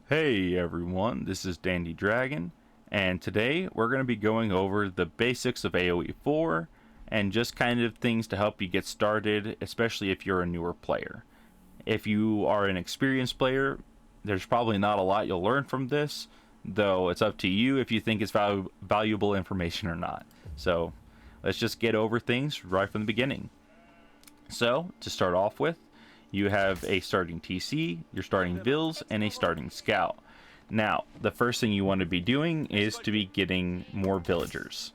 Hey everyone, this is Dandy Dragon, and today we're going to be going over the basics of AoE4 and just kind of things to help you get started, especially if you're a newer player. If you are an experienced player, there's probably not a lot you'll learn from this, though it's up to you if you think it's valuable information or not. So let's just get over things right from the beginning. So, to start off with, you have a starting TC, your starting Vills, and a starting Scout. Now, the first thing you want to be doing is to be getting more villagers.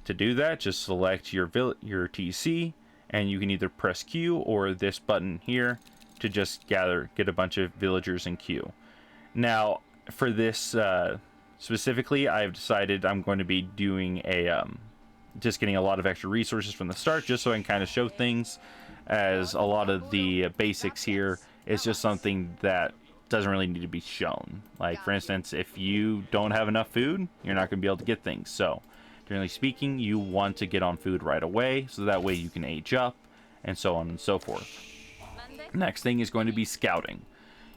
To do that, just select your TC, and you can either press Q or this button here to just get a bunch of villagers in queue. Now, for this specifically, I've decided I'm going to be doing just getting a lot of extra resources from the start, just so I can kind of show things, as a lot of the basics here is just something that doesn't really need to be shown. Like, for instance, if you don't have enough food, you're not going to be able to get things. So, generally speaking, you want to get on food right away, so that way you can age up, and so on and so forth. Next thing is going to be scouting.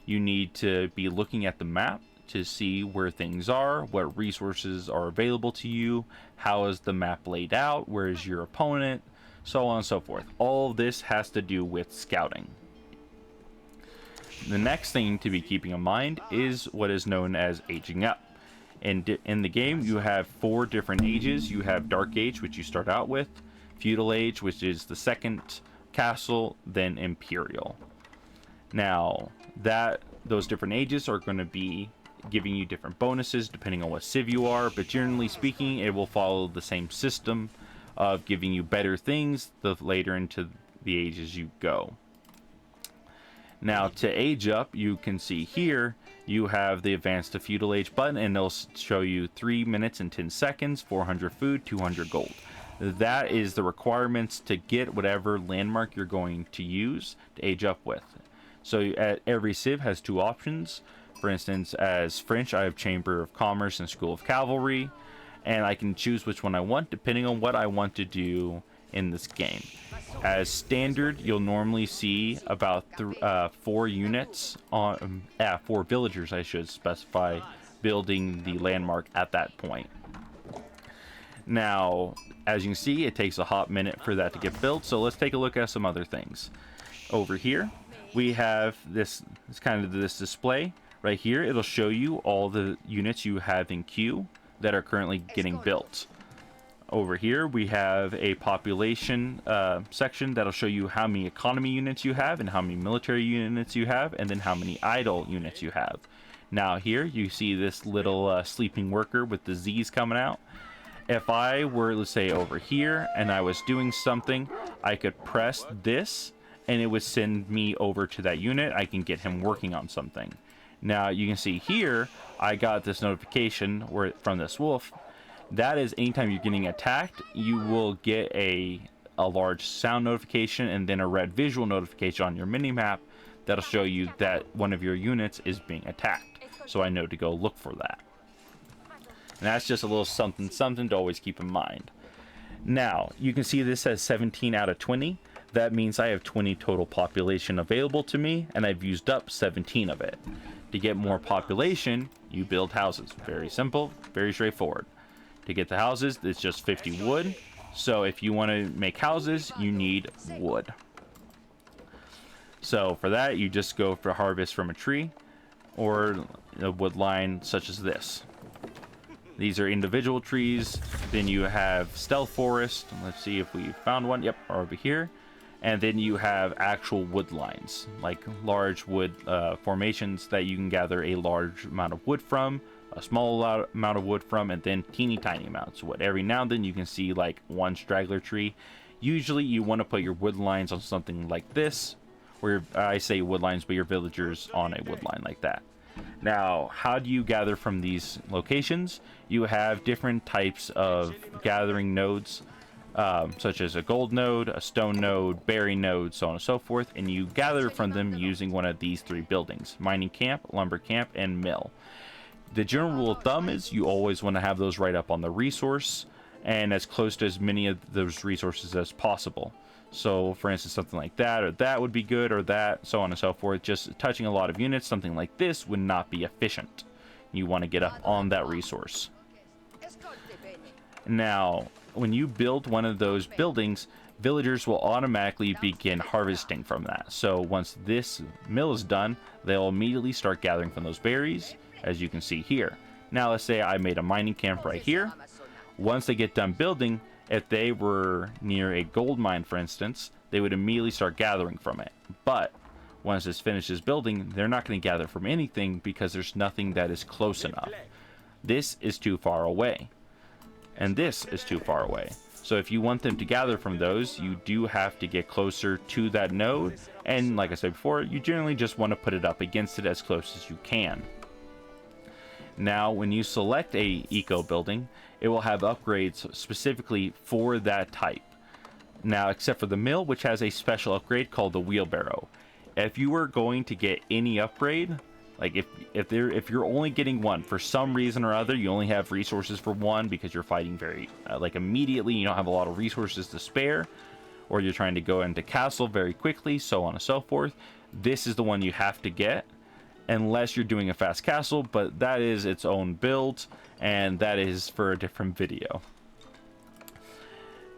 You need to be looking at the map to see where things are, what resources are available to you, how is the map laid out, where is your opponent, so on and so forth. All of this has to do with scouting. The next thing to be keeping in mind is what is known as aging up. In the game, you have 4 different ages. You have Dark Age, which you start out with, Feudal Age, which is the second, Castle, then Imperial. Now, those different ages are going to be giving you different bonuses depending on what civ you are, but generally speaking, it will follow the same system of giving you better things the later into the ages you go. Now, to age up, you can see here you have the Advanced to Feudal Age button, and it'll show you 3 minutes and 10 seconds, 400 food, 200 gold. That is the requirements to get whatever landmark you're going to use to age up with. So every civ has 2 options. For instance, as French, I have Chamber of Commerce and School of Cavalry, and I can choose which one I want depending on what I want to do in this game. As standard, you'll normally see about 4 units on 4 villagers, I should specify, building the landmark at that point. Now, as you can see, it takes a hot minute for that to get built, so let's take a look at some other things. Over here, we have this display. Right here, it'll show you all the units you have in queue that are currently getting built. Over here, we have a population section that'll show you how many economy units you have and how many military units you have, and then how many idle units you have. Now here, you see this little sleeping worker with the Z's coming out. If I were, let's say, over here, and I was doing something, I could press this, and it would send me over to that unit. I can get him working on something. Now, you can see here, I got this notification from this wolf. That is, anytime you're getting attacked, you will get a large sound notification and then a red visual notification on your minimap that'll show you that one of your units is being attacked. So I know to go look for that. And that's just a little something to always keep in mind. Now, you can see this says 17 out of 20. That means I have 20 total population available to me, and I've used up 17 of it. To get more population, you build houses. Very simple, very straightforward. To get the houses, it's just 50 wood. So if you want to make houses, you need wood. So for that, you just go for harvest from a tree or a wood line such as this. These are individual trees. Then you have stealth forest. Let's see if we found one. Yep, over here. And then you have actual wood lines, like large wood formations that you can gather a large amount of wood from, a small amount of wood from, and then teeny tiny amounts of wood. Every now and then you can see like one straggler tree. Usually you want to put your wood lines on something like this, where I say wood lines, but your villagers on a wood line like that. Now, how do you gather from these locations? You have different types of gathering nodes, such as a gold node, a stone node, berry node, so on and so forth, and you gather from them using one of these 3 buildings: mining camp, lumber camp, and mill. The general rule of thumb is you always want to have those right up on the resource and as close to as many of those resources as possible. So for instance, something like that or that would be good, or that, so on and so forth. Just touching a lot of units, something like this would not be efficient. You want to get up on that resource. Now, when you build one of those buildings, villagers will automatically begin harvesting from that. So once this mill is done, they'll immediately start gathering from those berries, as you can see here. Now let's say I made a mining camp right here. Once they get done building, if they were near a gold mine, for instance, they would immediately start gathering from it. But once this finishes building, they're not going to gather from anything because there's nothing that is close enough. This is too far away. And this is too far away. So if you want them to gather from those, you do have to get closer to that node. And like I said before, you generally just want to put it up against it as close as you can. Now, when you select a eco building, it will have upgrades specifically for that type. Now, except for the mill, which has a special upgrade called the wheelbarrow. If you were going to get any upgrade, like if you're only getting one for some reason or other, you only have resources for one because you're fighting very like immediately, you don't have a lot of resources to spare, or you're trying to go into castle very quickly, so on and so forth, this is the one you have to get, unless you're doing a fast castle, but that is its own build, and that is for a different video.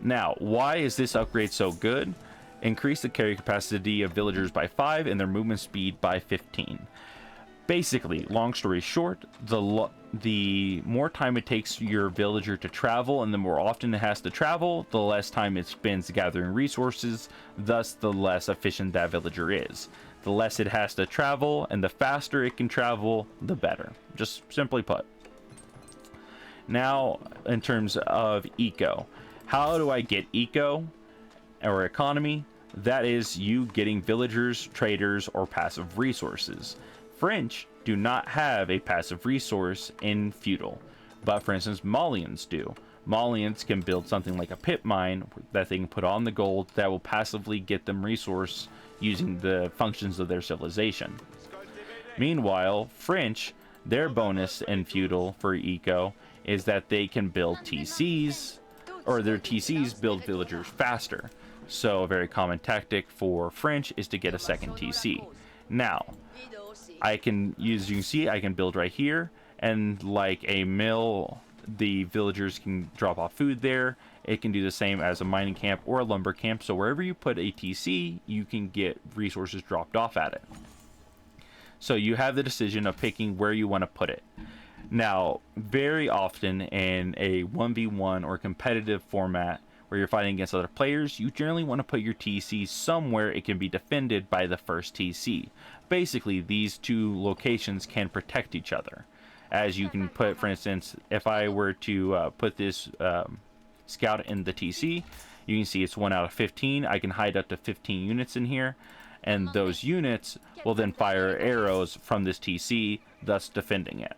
Now, why is this upgrade so good? Increase the carry capacity of villagers by 5 and their movement speed by 15. Basically, long story short, the more time it takes your villager to travel, and the more often it has to travel, the less time it spends gathering resources, thus the less efficient that villager is. The less it has to travel, and the faster it can travel, the better. Just simply put. Now, in terms of eco, how do I get eco or economy? That is you getting villagers, traders, or passive resources. French do not have a passive resource in feudal, but for instance, Malians do. Malians can build something like a pit mine that they can put on the gold that will passively get them resource using the functions of their civilization. Meanwhile, French, their bonus in feudal for eco is that they can build TCs, or their TCs build villagers faster. So a very common tactic for French is to get a second TC. Now, I can use, you can see, I can build right here, and like a mill, the villagers can drop off food there. It can do the same as a mining camp or a lumber camp. So wherever you put a TC, you can get resources dropped off at it. So you have the decision of picking where you want to put it. Now, very often in a 1v1 or competitive format where you're fighting against other players, you generally want to put your TC somewhere it can be defended by the first TC. Basically, these two locations can protect each other. As you can put, for instance, if I were to put this scout in the TC, you can see it's 1 out of 15. I can hide up to 15 units in here, and those units will then fire arrows from this TC, thus defending it.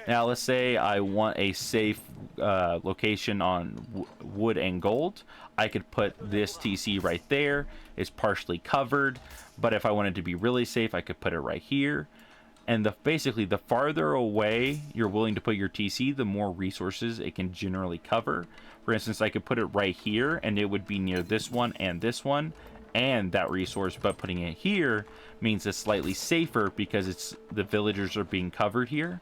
Now, let's say I want a safe location on wood and gold. I could put this TC right there. It's partially covered, but if I wanted to be really safe, I could put it right here. And basically, the farther away you're willing to put your TC, the more resources it can generally cover. For instance, I could put it right here, and it would be near this one and that resource, but putting it here means it's slightly safer because it's the villagers are being covered here,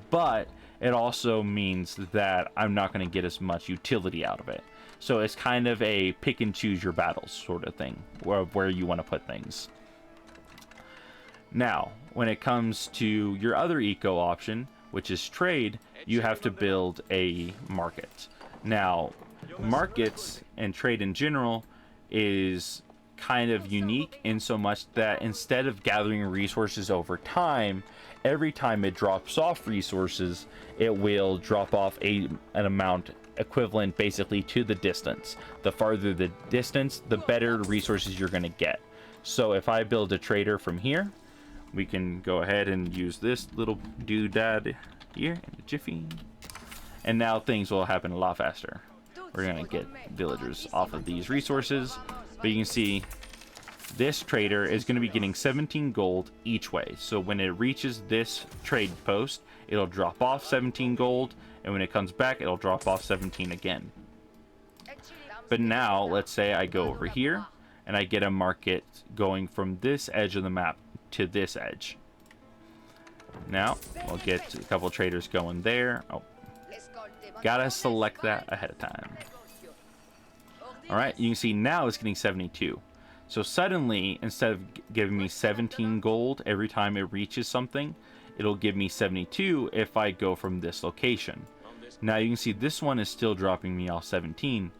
but it also means that I'm not going to get as much utility out of it. So it's kind of a pick and choose your battles sort of thing, where you want to put things. Now, when it comes to your other eco option, which is trade, you have to build a market. Now, markets and trade in general is kind of unique in so much that instead of gathering resources over time, every time it drops off resources, it will drop off an amount equivalent basically to the distance. The farther the distance, the better resources you're going to get. So if I build a trader from here, we can go ahead and use this little doodad here in a jiffy, and now things will happen a lot faster. We're going to get villagers off of these resources, but you can see this trader is going to be getting 17 gold each way. So when it reaches this trade post, it'll drop off 17 gold, and when it comes back, it'll drop off 17 again. But now, let's say I go over here and I get a market going from this edge of the map to this edge. Now, we'll get a couple traders going there. Oh, gotta select that ahead of time. Alright, you can see now it's getting 72. So suddenly, instead of giving me 17 gold every time it reaches something, it'll give me 72 if I go from this location. Now you can see this one is still dropping me off 17,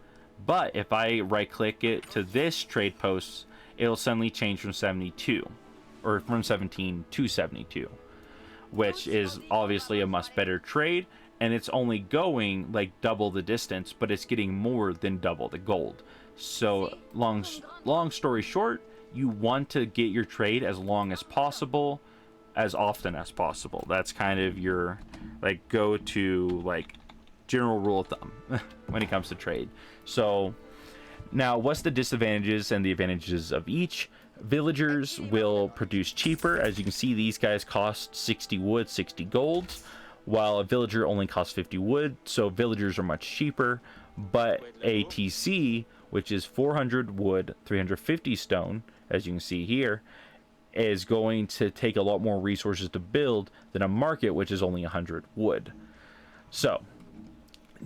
but if I right click it to this trade post, it'll suddenly change from 72, or from 17 to 72, which is obviously a much better trade, and it's only going like double the distance, but it's getting more than double the gold. So long story short, you want to get your trade as long as possible, as often as possible. That's kind of your like go-to like general rule of thumb when it comes to trade. So now, what's the disadvantages and the advantages of each? Villagers will produce cheaper. As you can see, these guys cost 60 wood, 60 gold, while a villager only costs 50 wood, so villagers are much cheaper. But a TC, which is 400 wood, 350 stone, as you can see here, is going to take a lot more resources to build than a market, which is only 100 wood. So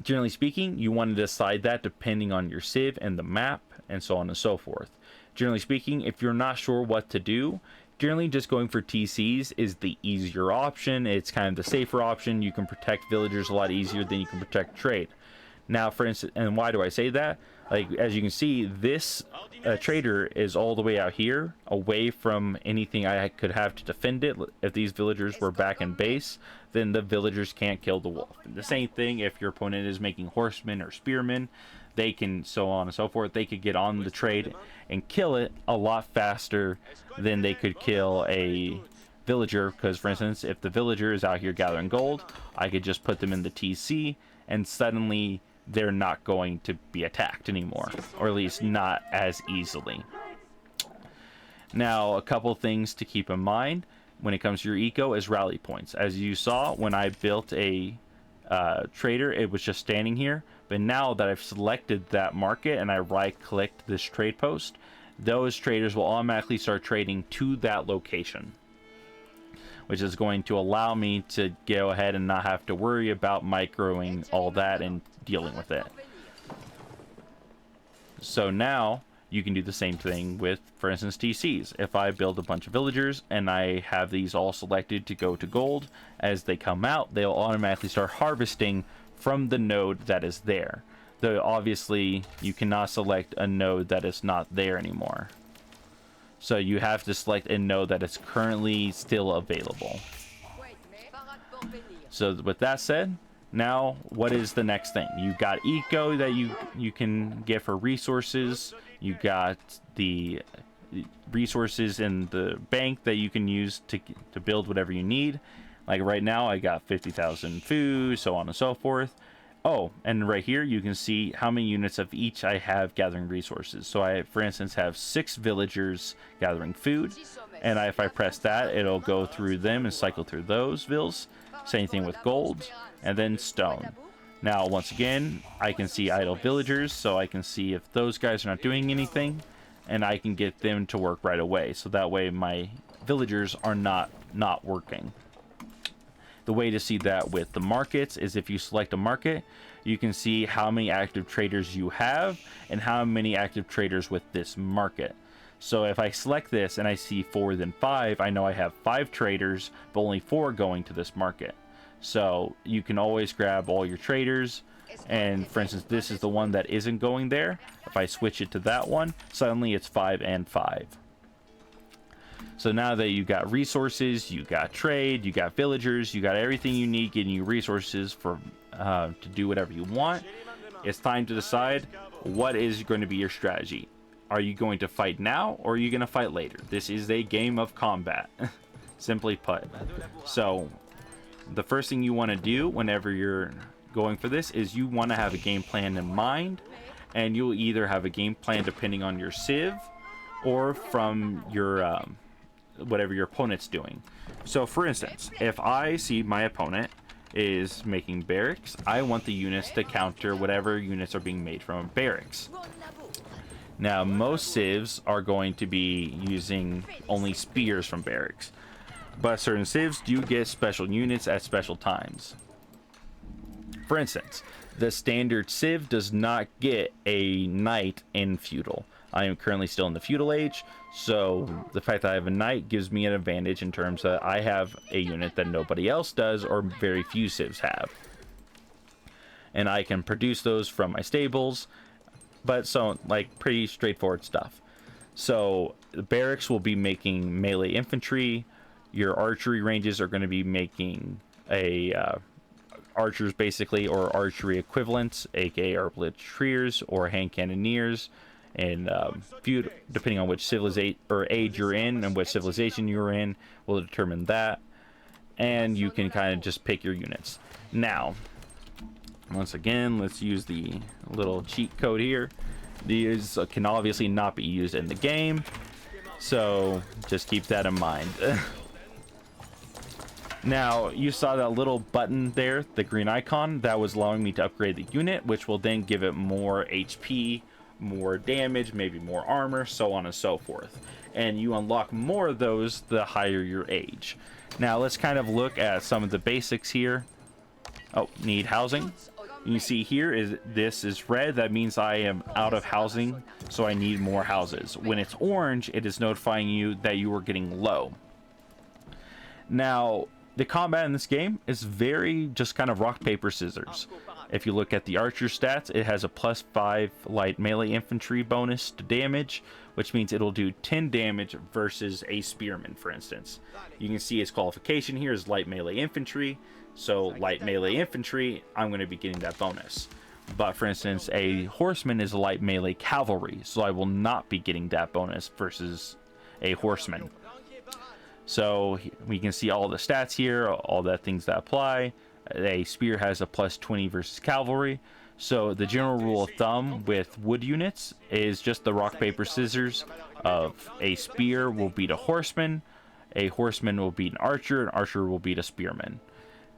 generally speaking, you want to decide that depending on your civ and the map and so on and so forth. Generally speaking, if you're not sure what to do, generally just going for TCs is the easier option. It's kind of the safer option. You can protect villagers a lot easier than you can protect trade. Now, for instance, and why do I say that? Like, as you can see, this trader is all the way out here, away from anything I could have to defend it. If these villagers were back in base, then the villagers can't kill the wolf. And the same thing if your opponent is making horsemen or spearmen, they can, so on and so forth, they could get on the trade and kill it a lot faster than they could kill a villager. Because, for instance, if the villager is out here gathering gold, I could just put them in the TC, and suddenly they're not going to be attacked anymore, or at least not as easily. Now, a couple things to keep in mind when it comes to your eco is rally points. As you saw, when I built a trader, it was just standing here, but now that I've selected that market and I right-clicked this trade post, those traders will automatically start trading to that location, which is going to allow me to go ahead and not have to worry about microing all that and dealing with it. So now you can do the same thing with, for instance, TCs. If I build a bunch of villagers and I have these all selected to go to gold, as they come out, they'll automatically start harvesting from the node that is there. Though obviously you cannot select a node that is not there anymore. So you have to select a node that is currently still available. So with that said, now what is the next thing? You got eco that you can get for resources. You got the resources in the bank that you can use to build whatever you need. Like right now I got 50,000 food, so on and so forth. Oh, and right here you can see how many units of each I have gathering resources. So I, for instance, have 6 villagers gathering food, and if I press that, it'll go through them and cycle through those vills. Same thing with gold, and then stone. Now, once again, I can see idle villagers, so I can see if those guys are not doing anything, and I can get them to work right away. So that way my villagers are not working. The way to see that with the markets is if you select a market, you can see how many active traders you have and how many active traders with this market. So if I select this and I see 4 then 5, I know I have 5 traders, but only 4 going to this market. So you can always grab all your traders, and for instance, this is the one that isn't going there. If I switch it to that one, suddenly it's 5 and 5. So now that you got resources, you got trade, you got villagers, you got everything you need, getting you resources for to do whatever you want, it's time to decide what is going to be your strategy. Are you going to fight now, or are you going to fight later? This is a game of combat, simply put. So the first thing you want to do whenever you're going for this is you want to have a game plan in mind, and you'll either have a game plan depending on your civ or from your whatever your opponent's doing. So for instance, if I see my opponent is making barracks, I want the units to counter whatever units are being made from a barracks. Now, most civs are going to be using only spears from barracks, but certain civs do get special units at special times. For instance, the standard civ does not get a knight in feudal. I am currently still in the feudal age, so the fact that I have a knight gives me an advantage in terms that I have a unit that nobody else does or very few civs have. And I can produce those from my stables, but so like pretty straightforward stuff. So the barracks will be making melee infantry. Your archery ranges are going to be making archers basically, or archery equivalents, aka arbaletiers or hand cannoneers. And depending on which civilization or age you're in and which civilization you're in will determine that. And you can kind of just pick your units. Now, once again, let's use the little cheat code here. These can obviously not be used in the game, so just keep that in mind. Now, you saw that little button there, the green icon, that was allowing me to upgrade the unit, which will then give it more HP, more damage, maybe more armor, so on and so forth. And you unlock more of those the higher your age. Now, let's kind of look at some of the basics here. Oh, need housing. You see here is this is red, that means I am out of housing, so I need more houses. When it's orange, it is notifying you that you are getting low. Now, the combat in this game is very just kind of rock, paper, scissors. If you look at the archer stats, it has a +5 light melee infantry bonus to damage, which means it'll do 10 damage versus a spearman, for instance. You can see its qualification here is light melee infantry. So light melee infantry, I'm going to be getting that bonus. But for instance, a horseman is a light melee cavalry, so I will not be getting that bonus versus a horseman. So we can see all the stats here, all the things that apply. A spear has a +20 versus cavalry. So the general rule of thumb with wood units is just the rock, paper, scissors of a spear will beat a horseman will beat an archer will beat a spearman.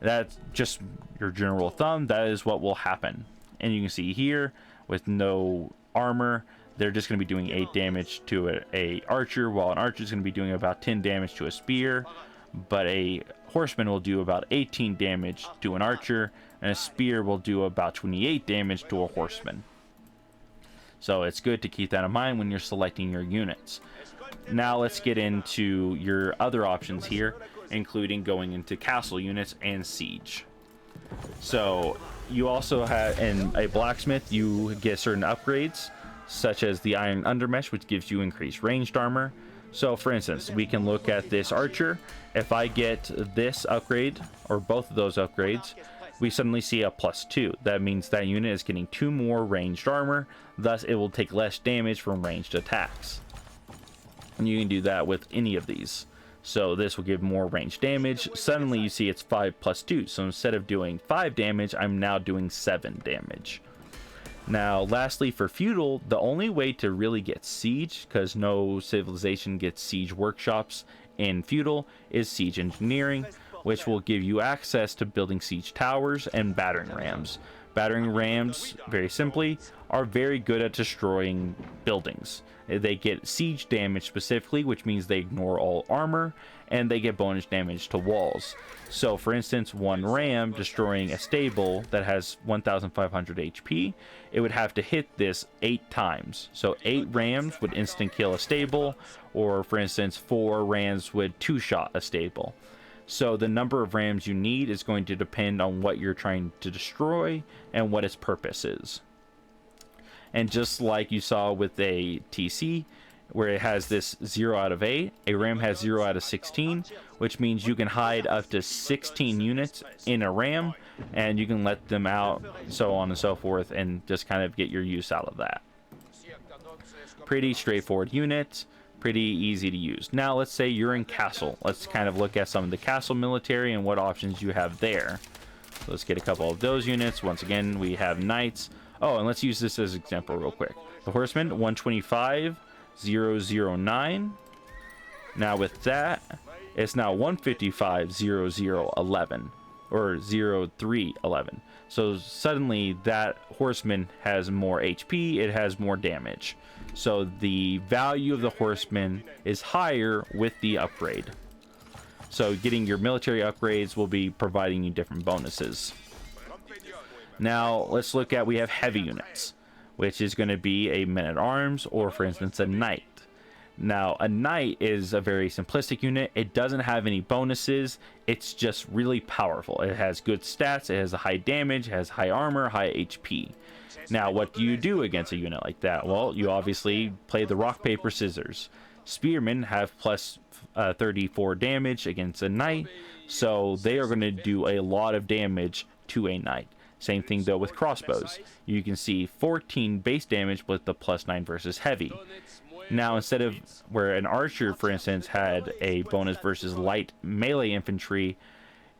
That's just your general rule of thumb. That is what will happen. And you can see here with no armor, they're just going to be doing 8 damage to a archer, while an archer is going to be doing about 10 damage to a spear. But a horseman will do about 18 damage to an archer, and a spear will do about 28 damage to a horseman. So it's good to keep that in mind when you're selecting your units. Now let's get into your other options here, including going into castle units and siege. So you also have, in a blacksmith, you get certain upgrades, such as the iron undermesh, which gives you increased ranged armor. So for instance, we can look at this archer. If I get this upgrade, or both of those upgrades, we suddenly see a +2. That means that unit is getting 2 more ranged armor, thus it will take less damage from ranged attacks. And you can do that with any of these. So this will give more range damage. Suddenly you see it's 5 + 2. So instead of doing 5 damage, I'm now doing 7 damage. Now, lastly, for feudal, the only way to really get siege, because no civilization gets siege workshops in feudal, is siege engineering, which will give you access to building siege towers and battering rams. Battering rams, very simply, are very good at destroying buildings. They get siege damage specifically, which means they ignore all armor, and they get bonus damage to walls. So for instance, one ram destroying a stable that has 1500 HP, it would have to hit this 8 times. So 8 rams would instant kill a stable, or for instance 4 rams would 2-shot a stable. So the number of rams you need is going to depend on what you're trying to destroy and what its purpose is. And just like you saw with a TC, where it has this 0 out of 8, a ram has 0 out of 16, which means you can hide up to 16 units in a ram, and you can let them out, so on and so forth, and just kind of get your use out of that. Pretty straightforward unit, pretty easy to use. Now let's say you're in castle. Let's kind of look at some of the castle military and what options you have there. So let's get a couple of those units. Once again, we have knights. Oh, and let's use this as an example real quick. The horseman, 125,009. Now with that, it's now 155,0011. or 0311. So suddenly that horseman has more HP, it has more damage. So the value of the horseman is higher with the upgrade. So getting your military upgrades will be providing you different bonuses. Now let's look at, we have heavy units, which is going to be a men-at-arms, or for instance a knight. Now a knight is a very simplistic unit. It doesn't have any bonuses, it's just really powerful. It has good stats, it has a high damage, it has high armor, high HP. Now what do you do against a unit like that? Well, you obviously play the rock paper scissors. Spearmen have plus 34 damage against a knight, so they are going to do a lot of damage to a knight. Same thing though with crossbows. You can see 14 base damage with the plus 9 versus heavy. Now instead of where an archer, for instance, had a bonus versus light melee infantry,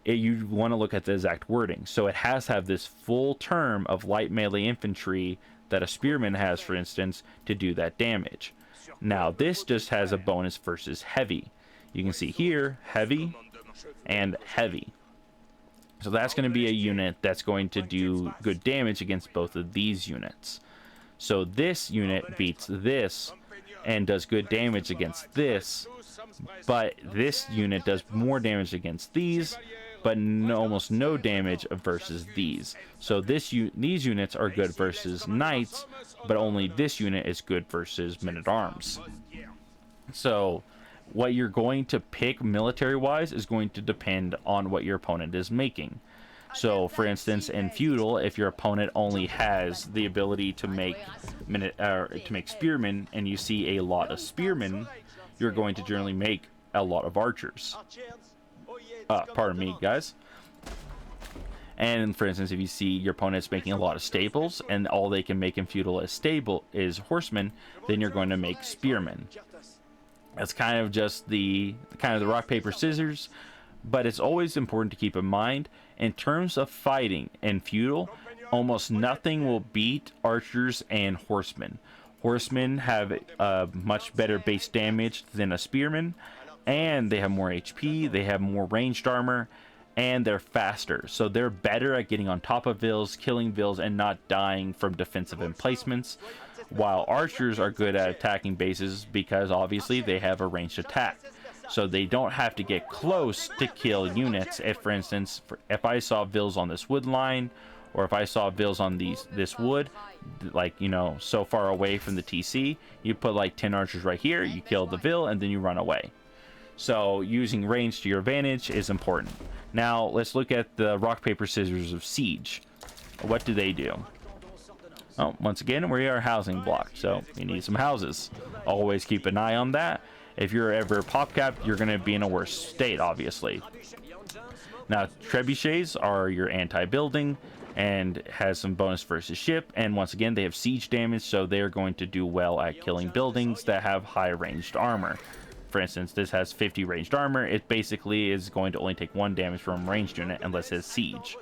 you want to look at the exact wording. So it has to have this full term of light melee infantry that a spearman has, for instance, to do that damage. Now this just has a bonus versus heavy. You can see here, heavy and heavy. So that's going to be a unit that's going to do good damage against both of these units. So this unit beats this and does good damage against this, but this unit does more damage against these, but almost no damage versus these. So these units are good versus knights, but only this unit is good versus men-at-arms. So what you're going to pick military-wise is going to depend on what your opponent is making. So, for instance, in feudal, if your opponent only has the ability to make spearmen, and you see a lot of spearmen, you're going to generally make a lot of archers. Pardon me, guys. And for instance, if you see your opponent's making a lot of staples, and all they can make in feudal is horsemen, then you're going to make spearmen. That's kind of just the rock paper scissors. But it's always important to keep in mind, in terms of fighting in feudal, almost nothing will beat archers and horsemen. Horsemen have much better base damage than a spearman, and they have more HP, they have more ranged armor, and they're faster. So they're better at getting on top of vills, killing vills, and not dying from defensive emplacements, while archers are good at attacking bases because obviously they have a ranged attack. So they don't have to get close to kill units. If, for instance, if I saw vills on this wood line, or if I saw vills on this wood, like, you know, so far away from the TC, you put like 10 archers right here, you kill the vill, and then you run away. So using range to your advantage is important. Now let's look at the rock paper scissors of siege. What do they do? Oh, once again, we are a housing block, so you need some houses. Always keep an eye on that. If you're ever pop capped, you're going to be in a worse state, obviously. Now, trebuchets are your anti-building and has some bonus versus ship. And once again, they have siege damage, so they're going to do well at killing buildings that have high ranged armor. For instance, this has 50 ranged armor. It basically is going to only take 1 damage from a ranged unit unless it's siege.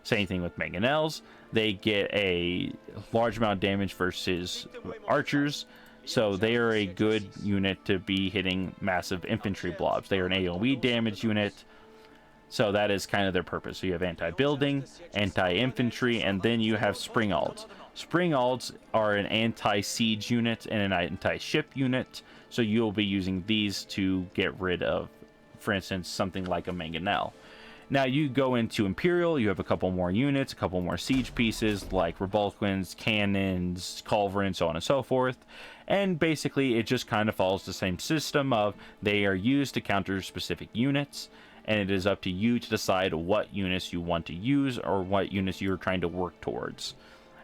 Same thing with mangonels. They get a large amount of damage versus archers. So they are a good unit to be hitting massive infantry blobs. They are an AoE damage unit. So that is kind of their purpose. So you have anti-building, anti-infantry, and then you have springalds. Springalds are an anti-siege unit and an anti-ship unit. So you'll be using these to get rid of, for instance, something like a mangonel. Now you go into Imperial, you have a couple more units, a couple more siege pieces like Rebalquins, cannons, culverins, so on and so forth. And basically it just kind of follows the same system of they are used to counter specific units, and it is up to you to decide what units you want to use or what units you're trying to work towards.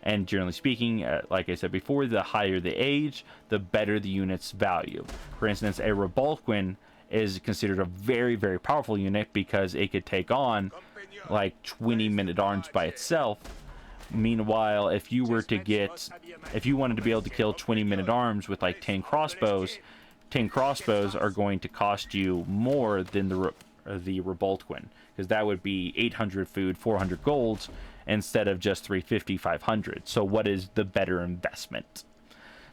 And generally speaking, like I said before, the higher the age, the better the unit's value. For instance, a Rebalquin is considered a very, very powerful unit because it could take on like 20 men-at-arms by itself. Meanwhile, if you wanted to be able to kill 20 men-at-arms with like 10 crossbows, 10 crossbows are going to cost you more than the Rebalquin, because that would be 800 food, 400 golds instead of just 350, 500. So what is the better investment?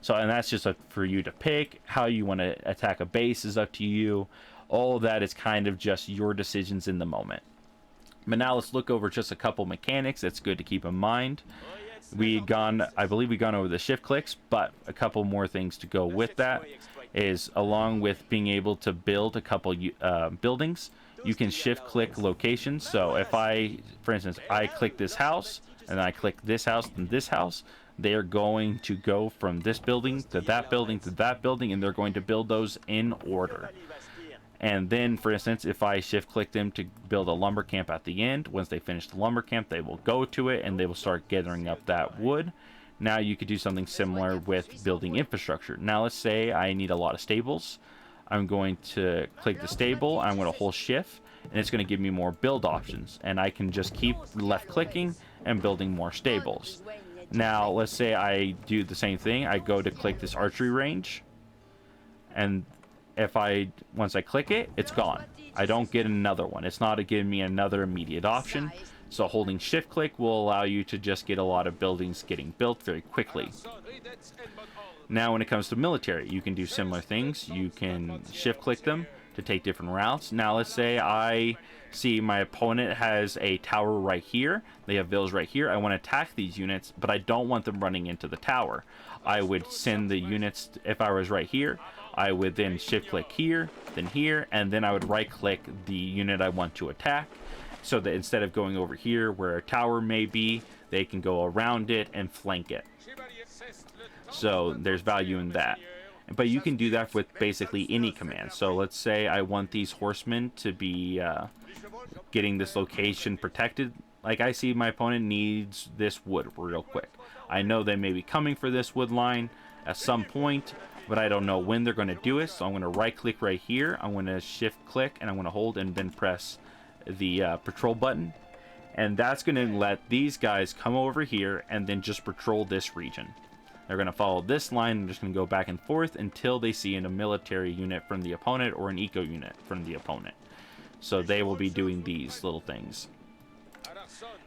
So, and that's just for you to pick. How you want to attack a base is up to you. All of that is kind of just your decisions in the moment. But now let's look over just a couple mechanics that's good to keep in mind. I believe we've gone over the shift clicks, but a couple more things to go with that is, along with being able to build a couple buildings, you can shift click locations. So if for instance, I click this house and I click this house and this house, they are going to go from this building to that building to that building, and they're going to build those in order. And then, for instance, if I shift click them to build a lumber camp at the end, once they finish the lumber camp, they will go to it and they will start gathering up that wood. Now you could do something similar with building infrastructure. Now let's say I need a lot of stables. I'm going to click the stable, I'm going to hold shift, and it's going to give me more build options. And I can just keep left clicking and building more stables. Now let's say I do the same thing. I go to click this archery range, and once I click it, it's gone. I don't get another one. It's not giving me another immediate option. So holding shift click will allow you to just get a lot of buildings getting built very quickly. Now when it comes to military, you can do similar things. You can shift click them to take different routes. Now let's say I see my opponent has a tower right here. They have villas right here. I want to attack these units, but I don't want them running into the tower. I would send the units, if I was right here, I would then shift click here, and then I would right click the unit I want to attack, so that instead of going over here where a tower may be, they can go around it and flank it. So there's value in that. But you can do that with basically any command. So let's say I want these horsemen to be getting this location protected. Like, I see my opponent needs this wood real quick. I know they may be coming for this wood line at some point, but I don't know when they're going to do it. So I'm going to right click right here. I'm going to shift click and I'm going to hold and then press the patrol button. And that's going to let these guys come over here and then just patrol this region. They're going to follow this line and just going to go back and forth until they see a military unit from the opponent or an eco unit from the opponent. So they will be doing these little things.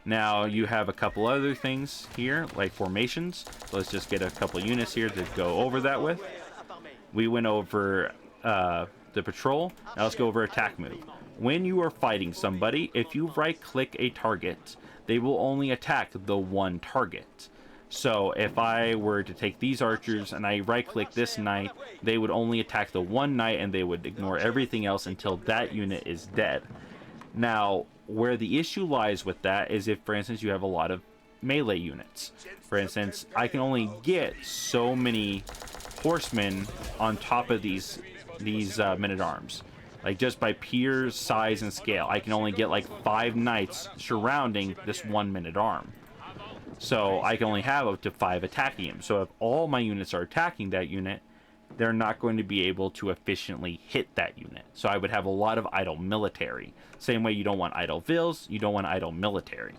Now you have a couple other things here, like formations. So let's just get a couple units here to go over that with. We went over the patrol. Now let's go over attack move. When you are fighting somebody, if you right click a target, they will only attack the one target. So if I were to take these archers and I right click this knight, they would only attack the one knight and they would ignore everything else until that unit is dead. Now, where the issue lies with that is if, for instance, you have a lot of melee units. For instance, I can only get so many horsemen on top of these men-at-arms. Like, just by pure size and scale, I can only get like 5 knights surrounding this one men-at-arm. So I can only have up to 5 attacking him. So if all my units are attacking that unit, they're not going to be able to efficiently hit that unit. So I would have a lot of idle military. Same way you don't want idle vills, you don't want idle military.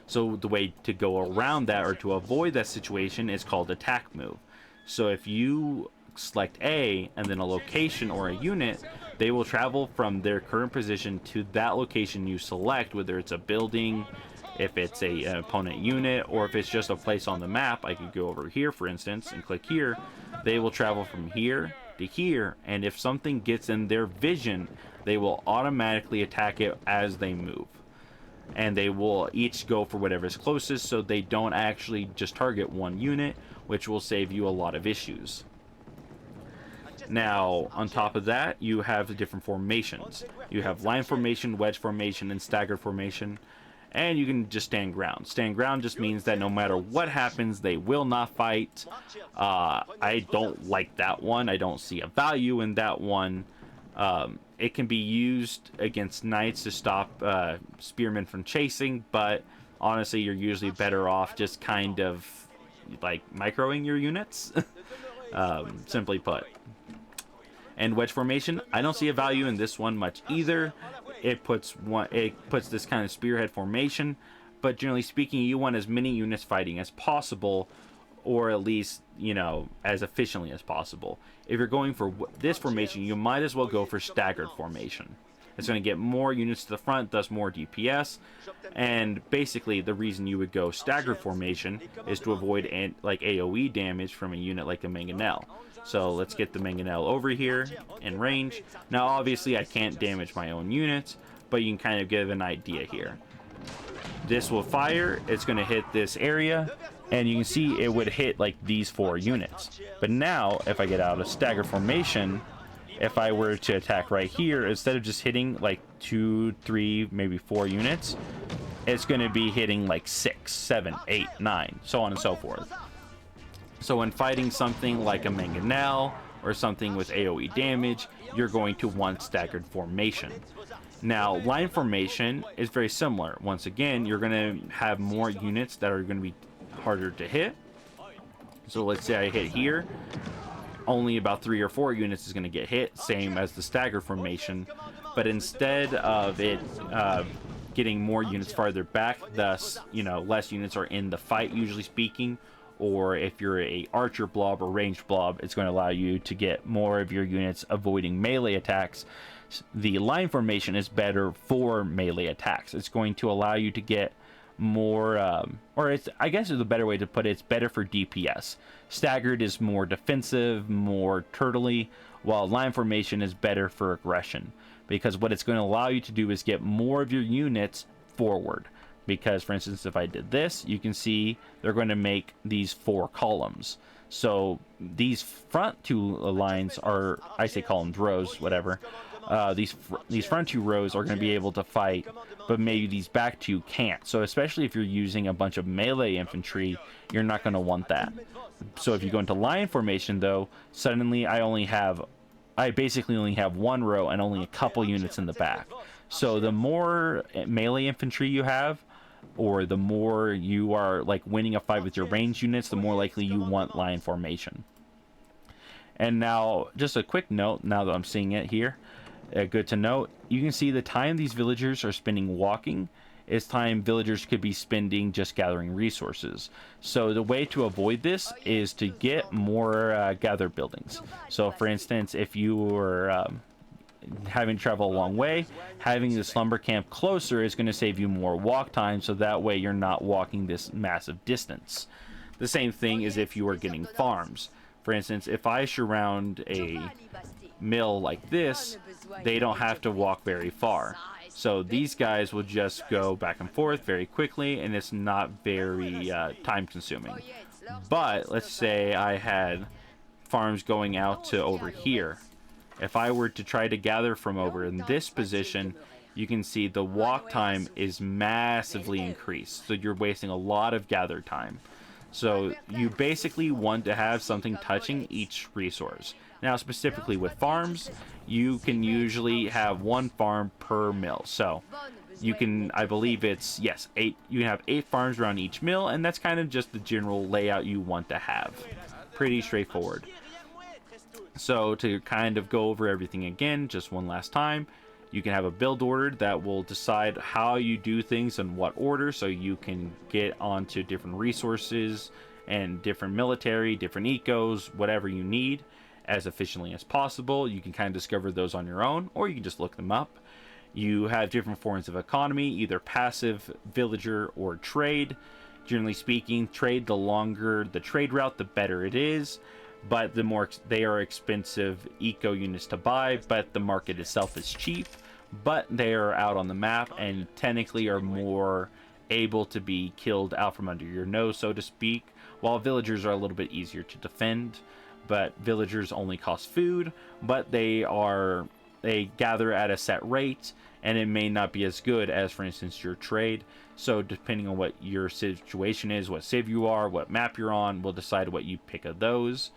So the way to go around that, or to avoid that situation, is called attack move. So if you select A and then a location or a unit, they will travel from their current position to that location you select, whether it's a building, if it's an opponent unit, or if it's just a place on the map. I could go over here, for instance, and click here. They will travel from here to here, and if something gets in their vision, they will automatically attack it as they move. And they will each go for whatever's closest, so they don't actually just target one unit, which will save you a lot of issues. Now, on top of that, you have the different formations. You have line formation, wedge formation, and staggered formation. And you can just stand ground. Stand ground just means that no matter what happens, they will not fight. I don't like that one. I don't see a value in that one. It can be used against knights to stop spearmen from chasing, but honestly, you're usually better off just kind of like microing your units, simply put. And wedge formation, I don't see a value in this one much either. It puts this kind of spearhead formation, but generally speaking, you want as many units fighting as possible, or at least, you know, as efficiently as possible. If you're going for this formation, you might as well go for staggered formation. It's going to get more units to the front, thus more DPS, and basically the reason you would go staggered formation is to avoid like AoE damage from a unit like the Mangonel. So let's get the Mangonel over here in range. Now obviously I can't damage my own units, but you can kind of give an idea here. This will fire, it's going to hit this area, and you can see it would hit like these 4 units. But now, if I get out of staggered formation, if I were to attack right here, instead of just hitting like 2, 3, maybe 4 units, it's going to be hitting like 6, 7, 8, 9, so on and so forth. So when fighting something like a mangonel or something with AoE damage, you're going to want staggered formation. Now, line formation is very similar. Once again, you're going to have more units that are going to be harder to hit. So let's say I hit here, only about 3 or 4 units is going to get hit, same as the stagger formation. But instead of it getting more units farther back, thus, you know, less units are in the fight, usually speaking. Or if you're a archer blob or ranged blob, it's going to allow you to get more of your units avoiding melee attacks. The line formation is better for melee attacks. It's going to allow you to get more, or it's, I guess is a better way to put it, it's better for DPS. Staggered is more defensive, more turtley, while line formation is better for aggression. Because what it's going to allow you to do is get more of your units forward. Because, for instance, if I did this, you can see they're going to make these 4 columns. So these front 2 lines are, I say columns, rows, whatever. These front 2 rows are going to be able to fight, but maybe these back 2 can't. So especially if you're using a bunch of melee infantry, you're not going to want that. So if you go into line formation, though, suddenly I basically only have 1 row and only a couple units in the back. So the more melee infantry you have, or the more you are like winning a fight with your ranged units, the more likely you want line formation. And now, just a quick note, now that I'm seeing it here, good to note, you can see the time these villagers are spending walking is time villagers could be spending just gathering resources. So the way to avoid this is to get more gather buildings. So for instance, if you were having to travel a long way, having the slumber camp closer is going to save you more walk time, so that way you're not walking this massive distance. The same thing is if you are getting farms. For instance, if I surround a mill like this, they don't have to walk very far. So these guys will just go back and forth very quickly, and it's not very time consuming. But let's say I had farms going out to over here. If I were to try to gather from over in this position, you can see the walk time is massively increased. So you're wasting a lot of gather time. So you basically want to have something touching each resource. Now, specifically with farms, you can usually have 1 farm per mill. So you can, I believe it's, yes, 8. You can have 8 farms around each mill, and that's kind of just the general layout you want to have. Pretty straightforward. So to kind of go over everything again, just one last time, you can have a build order that will decide how you do things in what order, so you can get onto different resources and different military, different ecos, whatever you need as efficiently as possible. You can kind of discover those on your own, or you can just look them up. You have different forms of economy, either passive, villager, or trade. Generally speaking, trade, the longer the trade route, the better it is. But the more they are expensive eco units to buy, but the market itself is cheap. But they are out on the map and technically are more able to be killed out from under your nose, so to speak. While villagers are a little bit easier to defend, but villagers only cost food, but they gather at a set rate, and it may not be as good as, for instance, your trade. So depending on what your situation is, what civ you are, what map you're on, will decide what you pick of those.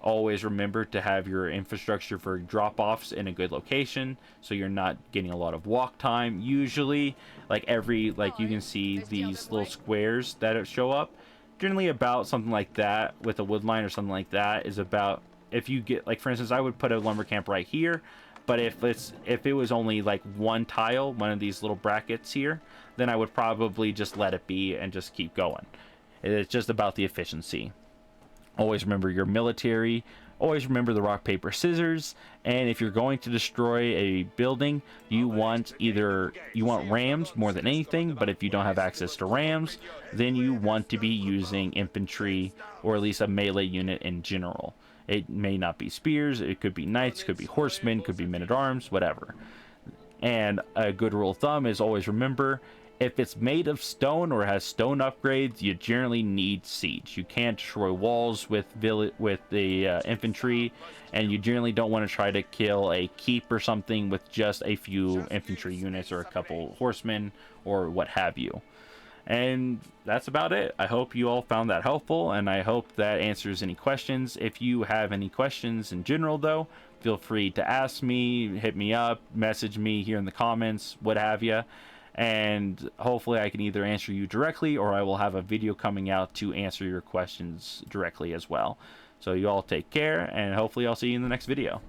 Always remember to have your infrastructure for drop-offs in a good location, so you're not getting a lot of walk time. Usually, like you can see these little squares that show up, generally about something like that with a wood line or something like that is about, if you get, like for instance, I would put a lumber camp right here, but if it was only like 1 tile, one of these little brackets here, then I would probably just let it be and just keep going. It's just about the efficiency. Always remember your military. Always remember the rock, paper, scissors. And if you're going to destroy a building, you want rams more than anything. But if you don't have access to rams, then you want to be using infantry, or at least a melee unit in general. It may not be spears. It could be knights, could be horsemen, could be men-at-arms, whatever. And a good rule of thumb is always remember, if it's made of stone or has stone upgrades, you generally need siege. You can't destroy walls with the infantry, and you generally don't want to try to kill a keep or something with just a few infantry units or a couple horsemen or what have you. And that's about it. I hope you all found that helpful, and I hope that answers any questions. If you have any questions in general, though, feel free to ask me, hit me up, message me here in the comments, what have you. And hopefully I can either answer you directly, or I will have a video coming out to answer your questions directly as well. So you all take care, and hopefully I'll see you in the next video.